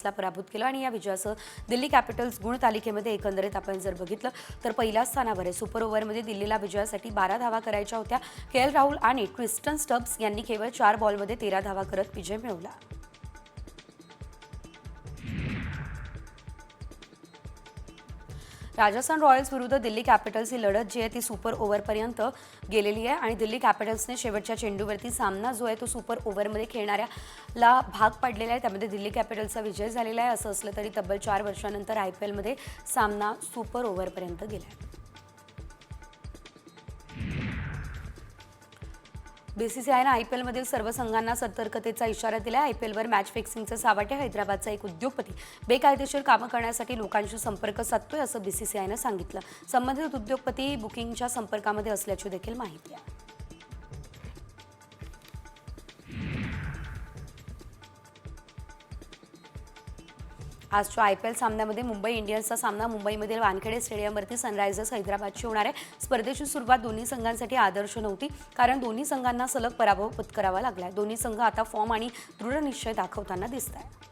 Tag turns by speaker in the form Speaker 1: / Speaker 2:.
Speaker 1: ला पराभूत केलं आणि या विजयासह दिल्ली कॅपिटल्स गुण तालिकेमध्ये एकंदरीत आपण जर बघितलं तर पहिल्या स्थानावर आहे। सुपर ओव्हरमध्ये दिल्लीला विजयासाठी 12 धावा करायच्या होत्या। के.एल. राहुल आणि ट्रिस्टन स्टब्स यांनी केवळ 4 बॉलमध्ये 13 धावा करत विजय मिळवला। राजस्थान रॉयल्स विरुद्ध दिल्ली कॅपिटल्स ही लढत जी आहे ती सुपर ओव्हरपर्यंत गेलेली आहे आणि दिल्ली कॅपिटल्सने शेवटच्या चेंडूवरती सामना जो आहे तो सुपर ओव्हरमध्ये खेळणाऱ्याला भाग पाडलेला आहे। त्यामध्ये दिल्ली कॅपिटल्सचा विजय झालेला आहे। असं असलं तरी तब्बल 4 वर्षांनंतर आयपीएलमध्ये सामना सुपर ओव्हरपर्यंत गेला आहे। बीसीसीआयने आयपीएलमधील सर्व संघांना सतर्कतेचा इशारा दिला। आयपीएलवर मॅच फिक्सिंगचे सावटे हैदराबादचा एक उद्योगपती बेकायदेशीर कामं करण्यासाठी लोकांशी संपर्क साधतोय असं बीसीसीआयने सांगितलं। संबंधित उद्योगपती बुकिंगच्या संपर्कामध्ये असल्याची देखील माहिती आहे। आजच्या आयपीएल सामन्यामध्ये मुंबई इंडियन्सचा सामना मुंबईमधील वानखेडे स्टेडियमवरती सनरायझर्स हैदराबादशी होणार आहे। स्पर्धेची सुरुवात दोन्ही संघांसाठी आदर्श नव्हती, कारण दोन्ही संघांना सलग पराभव पत्करावा लागला। दोन्ही संघ आता फॉर्म आणि दृढ निश्चय दाखवताना दिसत आहेत।